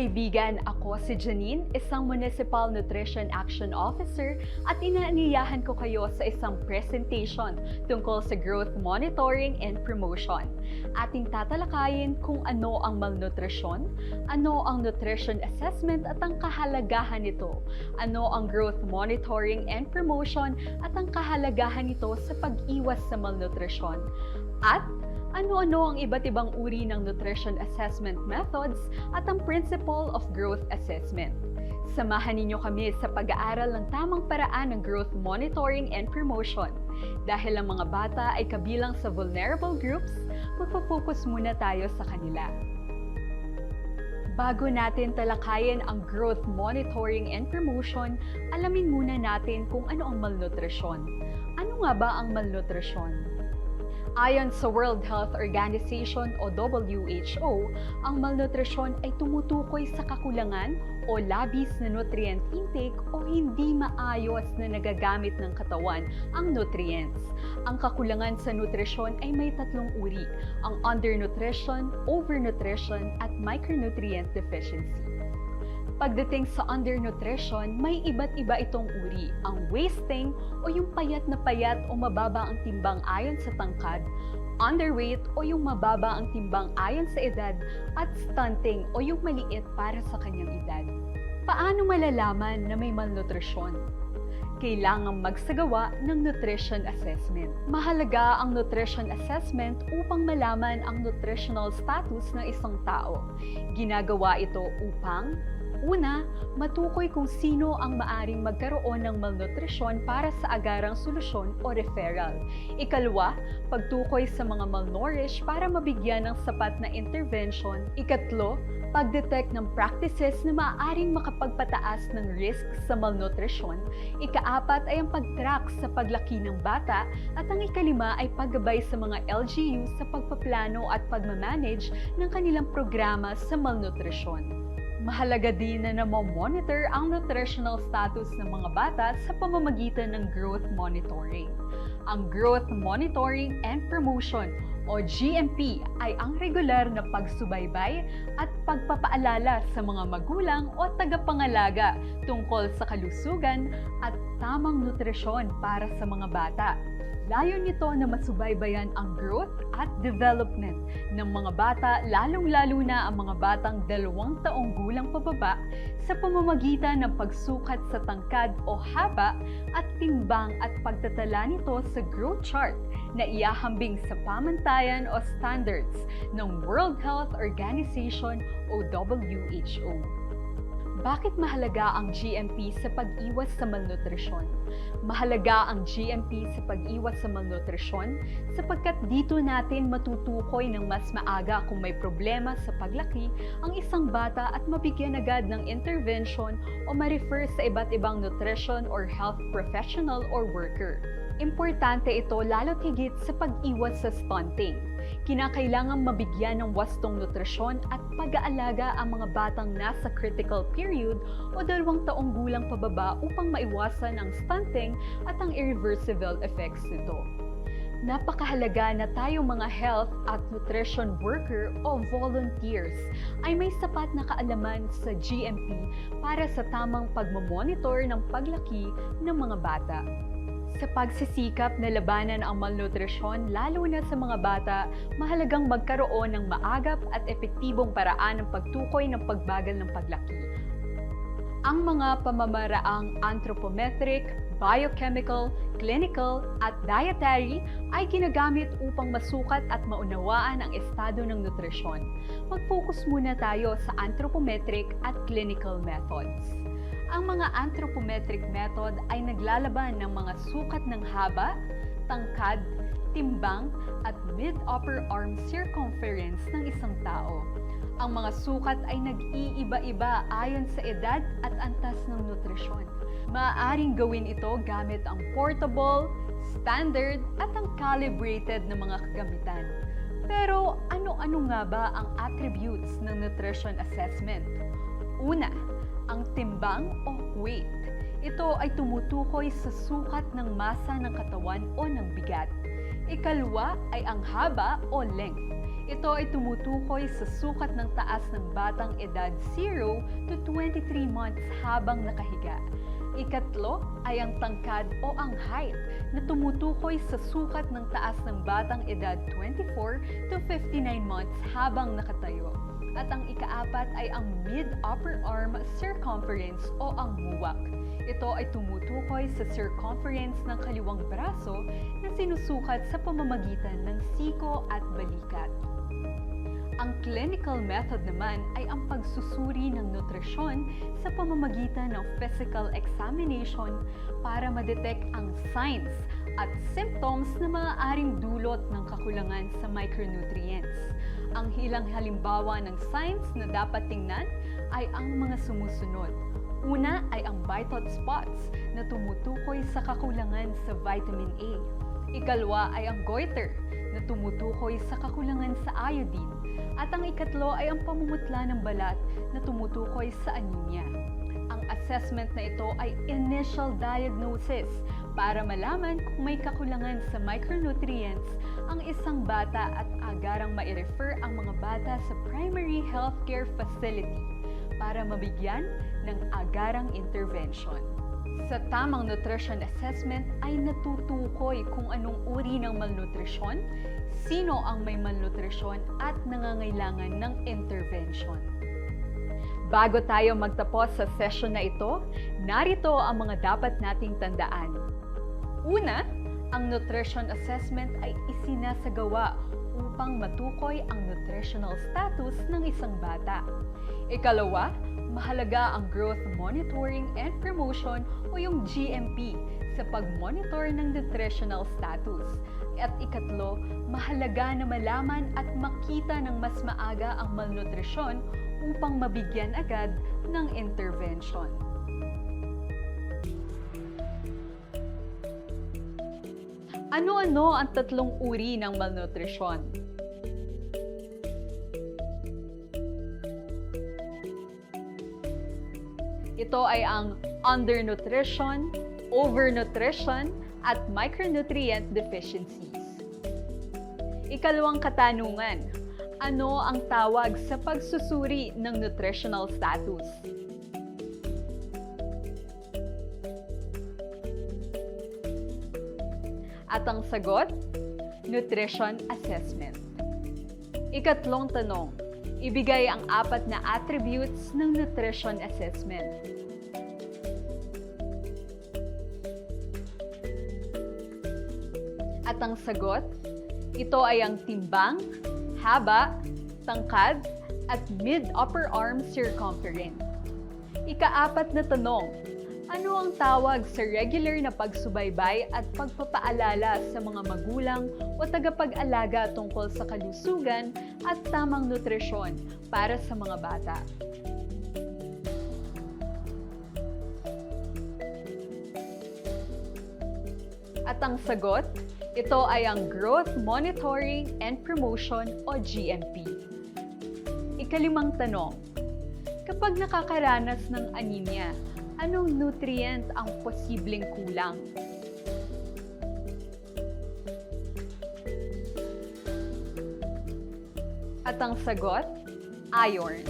kaibigan, ako si Janine, isang Municipal Nutrition Action Officer at inaaniyahan ko kayo sa isang presentation tungkol sa growth monitoring and promotion. Ating tatalakayin kung ano ang malnutrisyon, ano ang nutrition assessment at ang kahalagahan nito, ano ang growth monitoring and promotion at ang kahalagahan nito sa pag-iwas sa malnutrisyon, at ano-ano ang iba't ibang uri ng nutrition assessment methods at ang principle of growth assessment. Samahan ninyo kami sa pag-aaral ng tamang paraan ng growth monitoring and promotion. Dahil ang mga bata ay kabilang sa vulnerable groups, magpo-focus muna tayo sa kanila. Bago natin talakayin ang growth monitoring and promotion, alamin muna natin kung ano ang malnutrisyon. Ano nga ba ang malnutrisyon? Ayon sa World Health Organization o WHO, ang malnutrisyon ay tumutukoy sa kakulangan o labis na nutrient intake o hindi maayos na nagagamit ng katawan ang nutrients. Ang kakulangan sa nutrisyon ay may tatlong uri: ang undernutrition, overnutrition, at micronutrient deficiency. Pagdating sa undernutrition, may iba't iba itong uri. Ang wasting o yung payat na payat o mababa ang timbang ayon sa tangkad, underweight o yung mababa ang timbang ayon sa edad, at stunting o yung maliit para sa kanyang edad. Paano malalaman na may malnutrisyon? Kailangang magsagawa ng nutrition assessment. Mahalaga ang nutrition assessment upang malaman ang nutritional status ng isang tao. Ginagawa ito upang: una, matukoy kung sino ang maaring magkaroon ng malnutrisyon para sa agarang solusyon o referral. Ikalawa, pagtukoy sa mga malnourished para mabigyan ng sapat na intervention. Ikatlo, pag-detect ng practices na maaaring makapagpataas ng risk sa malnutrisyon. Ikaapat ay ang pag-track sa paglaki ng bata. At ang ikalima ay paggabay sa mga LGU sa pagpaplano at pagmamanage ng kanilang programa sa malnutrisyon. Mahalaga din na monitor ang nutritional status ng mga bata sa pamamagitan ng growth monitoring. Ang growth monitoring and promotion o GMP ay ang regular na pagsubaybay at pagpapaalala sa mga magulang o tagapangalaga tungkol sa kalusugan at tamang nutrisyon para sa mga bata. Layon nito na masubaybayan ang growth at development ng mga bata, lalong-lalo na ang mga batang 2 taong gulang pababa, sa pamamagitan ng pagsukat sa tangkad o haba at timbang at pagtatala nito sa growth chart na iahambing sa pamantayan o standards ng World Health Organization o WHO. Bakit mahalaga ang GMP sa pag-iwas sa malnutrisyon? Mahalaga ang GMP sa pag-iwas sa malnutrisyon sapagkat dito natin matutukoy ng mas maaga kung may problema sa paglaki ang isang bata at mabigyan agad ng intervention o ma-refer sa iba't ibang nutrition or health professional or worker. Importante ito lalo't higit sa pag-iwas sa stunting. Kinakailangang mabigyan ng wastong nutrisyon at pag-aalaga ang mga batang nasa critical period o 2 taong gulang pababa upang maiwasan ang stunting at ang irreversible effects nito. Napakahalaga na tayong mga health at nutrition worker o volunteers ay may sapat na kaalaman sa GMP para sa tamang pagmamonitor ng paglaki ng mga bata. Sa pagsisikap na labanan ang malnutrisyon, lalo na sa mga bata, mahalagang magkaroon ng maagap at epektibong paraan ng pagtukoy ng pagbagal ng paglaki. Ang mga pamamaraang anthropometric, biochemical, clinical, at dietary ay ginagamit upang masukat at maunawaan ang estado ng nutrisyon. Mag-focus muna tayo sa anthropometric at clinical methods. Ang mga anthropometric method ay naglalaban ng mga sukat ng haba, tangkad, timbang, at mid-upper arm circumference ng isang tao. Ang mga sukat ay nag-iiba-iba ayon sa edad at antas ng nutrisyon. Maaaring gawin ito gamit ang portable, standard, at ang calibrated na mga kagamitan. Pero ano-ano nga ba ang attributes ng nutrition assessment? Una, ang timbang o weight. Ito ay tumutukoy sa sukat ng masa ng katawan o ng bigat. Ikalwa ay ang haba o length. Ito ay tumutukoy sa sukat ng taas ng batang edad 0 to 23 months habang nakahiga. Ikatlo ay ang tangkad o ang height na tumutukoy sa sukat ng taas ng batang edad 24 to 59 months habang nakatayo. At ang ikaapat ay ang mid-upper arm circumference o ang muwak. Ito ay tumutukoy sa circumference ng kaliwang braso na sinusukat sa pamamagitan ng siko at balikat. Ang clinical method naman ay ang pagsusuri ng nutrisyon sa pamamagitan ng physical examination para ma-detect ang signs at symptoms na maaaring dulot ng kakulangan sa micronutrients. Ang ilang halimbawa ng signs na dapat tingnan ay ang mga sumusunod. Una ay ang vital spots na tumutukoy sa kakulangan sa vitamin A. Ikalwa ay ang goiter na tumutukoy sa kakulangan sa iodine. At ang ikatlo ay ang pamumutla ng balat na tumutukoy sa anemia. Ang assessment na ito ay initial diagnosis para malaman kung may kakulangan sa micronutrients ang isang bata at agarang mai-refer ang mga bata sa primary healthcare facility para mabigyan ng agarang intervention. Sa tamang nutrition assessment ay natutukoy kung anong uri ng malnutrisyon, sino ang may malnutrisyon at nangangailangan ng intervention. Bago tayo magtapos sa session na ito, narito ang mga dapat nating tandaan. Una, ang nutrition assessment ay isinasagawa upang matukoy ang nutritional status ng isang bata. Ikalawa, mahalaga ang growth monitoring and promotion o yung GMP sa pag-monitor ng nutritional status. At ikatlo, mahalaga na malaman at makita ng mas maaga ang malnutrisyon upang mabigyan agad ng intervention. Ano-ano ang tatlong uri ng malnutrisyon? Ito ay ang undernutrition, overnutrition, at micronutrient deficiencies. Ikalawang katanungan, ano ang tawag sa pagsusuri ng nutritional status? At ang sagot, nutrition assessment. Ikatlong tanong, ibigay ang 4 na attributes ng nutrition assessment. At ang sagot, ito ay ang timbang, haba, tangkad, at mid-upper arm circumference. Ika-4 na tanong, ano ang tawag sa regular na pagsubaybay at pagpapaalala sa mga magulang o tagapag-alaga tungkol sa kalusugan at tamang nutrisyon para sa mga bata? At ang sagot, ito ay ang Growth Monitoring and Promotion o GMP. Ikalimang tanong, kapag nakakaranas ng anemia, anong nutrient ang posibleng kulang? At ang sagot, iron.